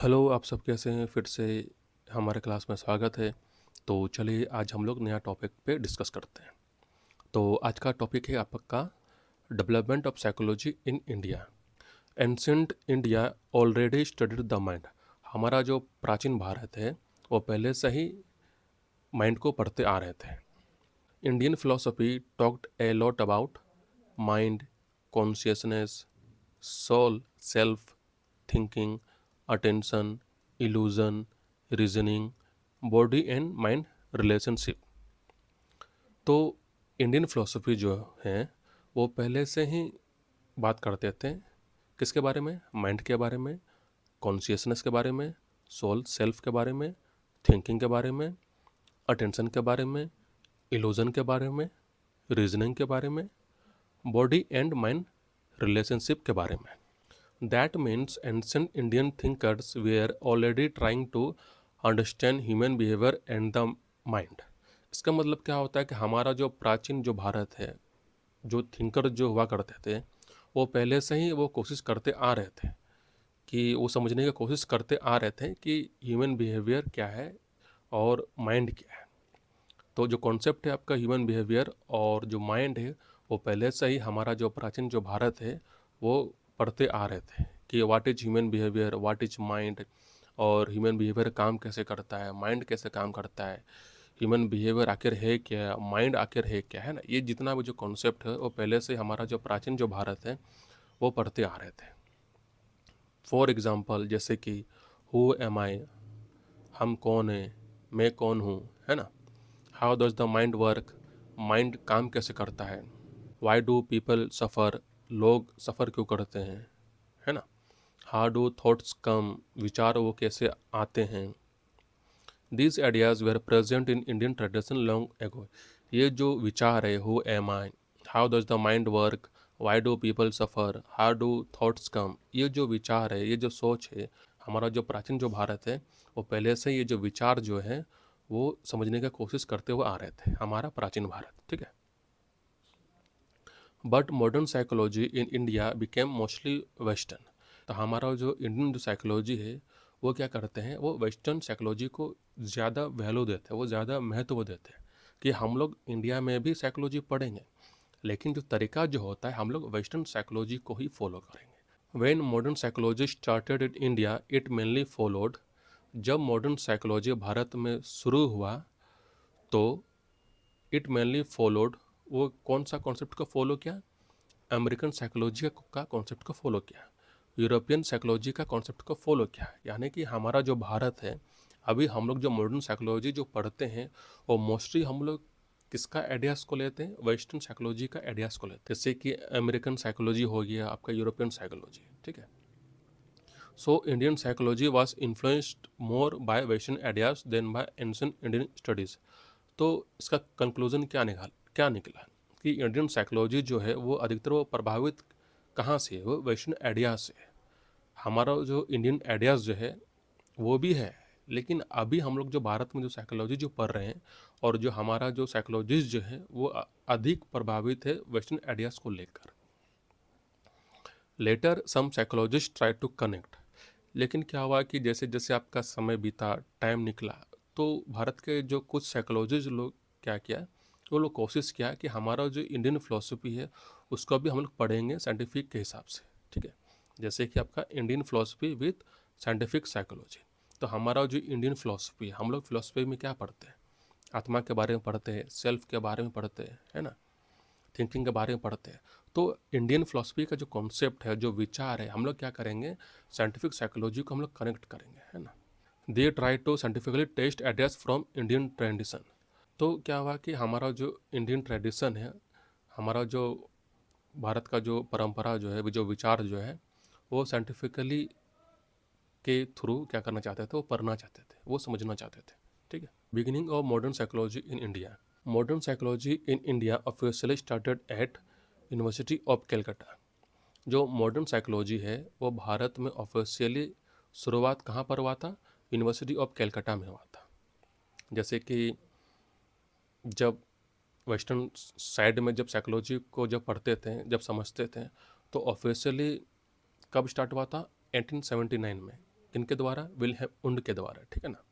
Hello, आप सब कैसे हैं? फिर से हमारे क्लास में स्वागत है। तो चलिए आज हम लोग नया टॉपिक पे डिस्कस करते हैं। तो आज का टॉपिक है आपका development of psychology in India. Ancient India already studied the mind. हमारा जो प्राचीन भारत है वो पहले से ही माइंड को पढ़ते आ रहे थे। Indian philosophy talked a lot about mind, consciousness, soul, self, thinking, attention, illusion, reasoning, body and mind relationship. तो इंडियन फिलोसफी जो है वो पहले से ही बात करते थे किसके बारे में? माइंड के बारे में, कॉन्शियसनेस के बारे में, सोल सेल्फ के बारे में, थिंकिंग के बारे में, अटेंशन के बारे में, इल्यूजन के बारे में, रीजनिंग के बारे में, बॉडी एंड माइंड रिलेशनशिप के बारे में। That means ancient Indian thinkers were already trying to understand human behavior and the mind। इसका मतलब क्या होता है कि हमारा जो प्राचीन जो भारत है, जो थिंकर जो हुआ करते थे, वो पहले से ही वो कोशिश करते आ रहे थे कि वो समझने की कोशिश करते आ रहे थे कि ह्यूमन बिहेवियर क्या है और माइंड क्या है। तो जो कॉन्सेप्ट है आपका ह्यूमन बिहेवियर और जो माइंड है वो पहले से ही हमारा जो प्राचीन जो भारत है वो पढ़ते आ रहे थे कि what is human behaviour, what is mind, और ह्यूमन बिहेवियर काम कैसे करता है, माइंड कैसे काम करता है, ह्यूमन बिहेवियर आखिर है क्या, माइंड आखिर है क्या, है ना। ये जितना भी जो कॉन्सेप्ट है वो पहले से हमारा जो प्राचीन जो भारत है वो पढ़ते आ रहे थे। फॉर एग्ज़ाम्पल जैसे कि हु एम आई, हम कौन हैं, मैं कौन हूँ, है ना। How does the mind work, mind काम कैसे करता है। वाई डू पीपल सफ़र, लोग सफ़र क्यों करते हैं, है ना। हाउ डू थॉट्स कम, विचार वो कैसे आते हैं। These ideas were present in Indian tradition long ago. ये जो विचार है, who am I, how does the mind work, why do people suffer, how do thoughts come, ये जो विचार है, ये जो सोच है, हमारा जो प्राचीन जो भारत है वो पहले से ये जो विचार जो है वो समझने की कोशिश करते हुए आ रहे थे, हमारा प्राचीन भारत, ठीक है। But modern psychology in India became mostly western. तो हमारा जो इंडियन जो साइकोलॉजी है वो क्या करते हैं, वो वेस्टर्न साइकोलॉजी को ज़्यादा वैल्यू देते हैं, वो ज़्यादा महत्व देते हैं कि हम लोग इंडिया में भी साइकोलॉजी पढ़ेंगे, लेकिन जो तरीका जो होता है हम लोग वेस्टर्न साइकोलॉजी को ही फॉलो करेंगे। When modern psychology started in India it mainly followed. जब मॉडर्न साइकोलॉजी भारत में शुरू हुआ तो इट मेनली फॉलोड, वो कौन सा कॉन्सेप्ट को फॉलो किया? अमेरिकन साइकोलॉजी का कॉन्सेप्ट को फॉलो किया, यूरोपियन साइकोलॉजी का कॉन्सेप्ट को फॉलो किया। यानी कि हमारा जो भारत है, अभी हम लोग जो मॉडर्न साइकोलॉजी जो पढ़ते हैं वो मोस्टली हम लोग किसका आइडियाज़ को लेते हैं? वेस्टर्न साइकोलॉजी का आइडियाज़ को लेते हैं, जैसे कि अमेरिकन साइकोलॉजी हो गया, आपका यूरोपियन साइकोलॉजी, ठीक है। So Indian psychology was influenced more by western ideas than by ancient Indian studies. तो इसका कंक्लूजन क्या निकला कि इंडियन साइकोलॉजी जो है वो अधिकतर वो प्रभावित कहाँ से है? वो वेस्टर्न आइडियाज से है। हमारा जो इंडियन आइडियाज़ जो है वो भी है, लेकिन अभी हम लोग जो भारत में जो साइकोलॉजी जो पढ़ रहे हैं और जो हमारा जो साइकोलॉजिस्ट जो है वो अधिक प्रभावित है वेस्टर्न आइडियाज़ को लेकर। Later some psychologist try to connect. लेकिन क्या हुआ कि जैसे जैसे आपका समय बीता, टाइम निकला, तो भारत के जो कुछ साइकोलॉजिस्ट लोग क्या किया, वो लोग कोशिश किया कि हमारा जो इंडियन फिलोसफी है उसको भी हम लोग पढ़ेंगे साइंटिफिक के हिसाब से, ठीक है। जैसे कि आपका Indian philosophy with scientific psychology. तो हमारा जो इंडियन फिलोसफी है, हम लोग फिलोसफी में क्या पढ़ते हैं? आत्मा के बारे में पढ़ते हैं, सेल्फ के बारे में पढ़ते हैं, है ना, थिंकिंग के बारे में पढ़ते हैं। तो इंडियन फिलोसफी का जो कॉन्सेप्ट है, जो विचार है, हम लोग क्या करेंगे, साइंटिफिक साइकोलॉजी को हम लोग कनेक्ट करेंगे, है ना। They try to scientifically test ideas from Indian tradition. तो क्या हुआ कि हमारा जो इंडियन ट्रेडिशन है, हमारा जो भारत का जो परंपरा जो है, जो विचार जो है, वो साइंटिफिकली के थ्रू क्या करना चाहते थे, वो पढ़ना चाहते थे, वो समझना चाहते थे, ठीक है। Beginning of modern psychology in India. Modern psychology in India officially started at university of Calcutta. जो मॉडर्न साइकोलॉजी है वो भारत में ऑफिशियली शुरुआत कहाँ पर हुआ था? यूनिवर्सिटी ऑफ कैलकाटा में हुआ था। जैसे कि जब वेस्टर्न साइड में जब साइकोलॉजी को जब पढ़ते थे, जब समझते थे, तो ऑफिशियली कब स्टार्ट हुआ था? 1879 में। किनके द्वारा? विल्हेम उंड के द्वारा, ठीक है ना।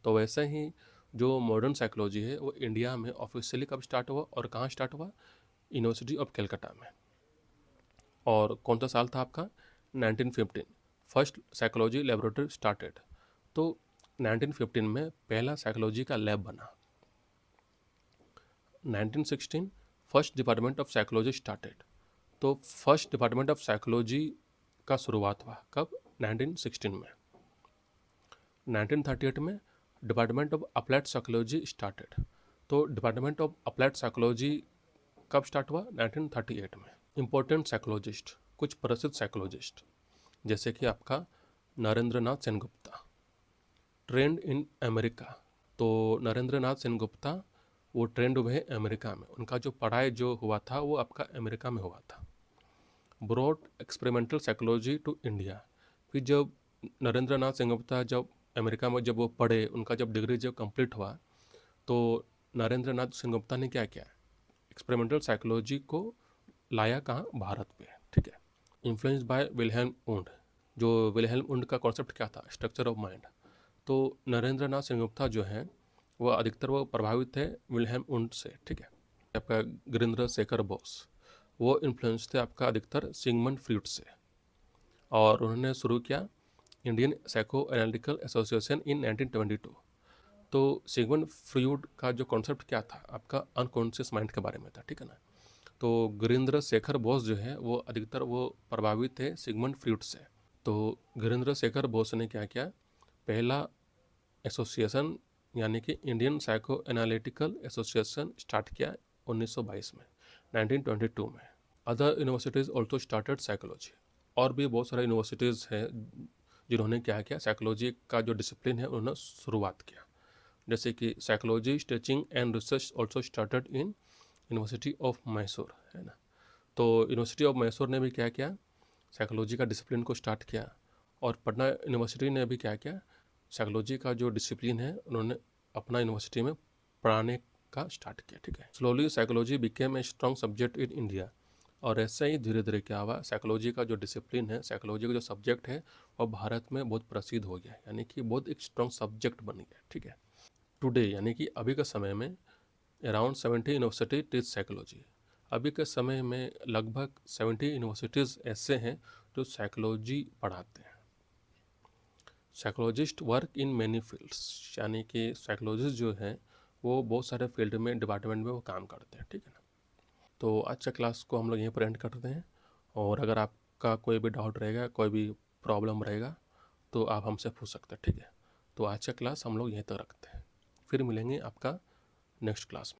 तो वैसे ही जो मॉडर्न साइकोलॉजी है वो इंडिया में ऑफिशियली कब स्टार्ट हुआ और कहाँ स्टार्ट हुआ? यूनिवर्सिटी ऑफ कलकत्ता में। और कौन सा साल था आपका? 1915 फर्स्ट साइकोलॉजी लेबोरेटरी स्टार्टेड। तो 1915 में पहला साइकोलॉजी का लैब बना। 1916 first department of psychology started. तो फर्स्ट डिपार्टमेंट ऑफ साइकोलॉजी का शुरुआत हुआ कब? 1916 में। 1938 में department of applied psychology started. तो डिपार्टमेंट ऑफ अप्लाइड साइकोलॉजी कब स्टार्ट हुआ? 1938 में। इम्पोर्टेंट साइकोलॉजिस्ट, कुछ प्रसिद्ध साइकोलॉजिस्ट जैसे कि आपका नरेंद्र नाथ सेनगुप्ता, ट्रेंड इन अमेरिका। तो नरेंद्र नाथ सेनगुप्ता वो ट्रेंड हुए अमेरिका में, उनका जो पढ़ाई जो हुआ था वो आपका अमेरिका में हुआ था। Broad experimental psychology to India. फिर जब नरेंद्र नाथ सेनगुप्ता जब अमेरिका में जब वो पढ़े, उनका जब डिग्री जब कंप्लीट हुआ, तो नरेंद्र नाथ सेनगुप्ता ने क्या किया? एक्सपेरिमेंटल साइकोलॉजी को लाया कहाँ? भारत पे, ठीक है। Influence by Wilhelm Wundt. जो विल्हेम उंड का कॉन्सेप्ट क्या था? Structure of mind. तो नरेंद्र नाथ सेनगुप्ता जो हैं वो अधिकतर वो प्रभावित थे विल्हेम उंड से, ठीक है। आपका गिरिंद्र शेखर बोस वो इन्फ्लुएंस थे आपका अधिकतर सिगमंड फ्रॉइड से, और उन्होंने शुरू किया Indian psycho analytical association in 1922। तो सिगमंड फ्रॉइड का जो कॉन्सेप्ट क्या था? आपका अनकॉन्शियस माइंड के बारे में था, ठीक है ना। तो गिरिंद्र शेखर बोस जो है वो अधिकतर वो प्रभावित थे सिगमंड फ्रॉइड से। तो गिरिंद्र शेखर बोस ने क्या किया? पहला एसोसिएशन यानी कि Indian psycho analytical association start किया 1922 में, 1922 में। Other universities also started psychology. और भी बहुत सारे यूनिवर्सिटीज़ हैं जिन्होंने क्या किया? साइकोलॉजी का जो डिसिप्लिन है उन्होंने शुरुआत किया। जैसे कि psychology teaching and research also started in university of Mysore, है ना। तो यूनिवर्सिटी ऑफ मैसूर ने भी क्या किया? साइकोलॉजी का डिसिप्लिन को स्टार्ट किया। और पटना यूनिवर्सिटी ने भी क्या किया? साइकोलॉजी का जो डिसिप्लिन है उन्होंने अपना यूनिवर्सिटी में पढ़ाने का स्टार्ट किया, ठीक है। Slowly psychology became a strong subject in India. और ऐसे ही धीरे धीरे क्या हुआ? साइकोलॉजी का जो डिसिप्लिन है, साइकोलॉजी का जो सब्जेक्ट है वो भारत में बहुत प्रसिद्ध हो गया, यानी कि बहुत एक स्ट्रॉन्ग सब्जेक्ट बन गया, ठीक है। टुडे यानी कि अभी के समय में अराउंड 70 यूनिवर्सिटी टीच साइकोलॉजी। अभी के समय में लगभग 70 यूनिवर्सिटीज़ ऐसे हैं जो साइकोलॉजी पढ़ाते हैं। Psychologist work in many fields, यानी कि साइकोलॉजिस्ट जो हैं वो बहुत सारे फील्ड में, डिपार्टमेंट में वो काम करते हैं, ठीक है ना। तो आज का क्लास को हम लोग यहीं पर एंड करते हैं। और अगर आपका कोई भी डाउट रहेगा, कोई भी प्रॉब्लम रहेगा तो आप हमसे पूछ सकते हैं, ठीक है। तो आज का क्लास हम लोग यहीं तक रखते हैं, फिर मिलेंगे आपका नेक्स्ट क्लास में।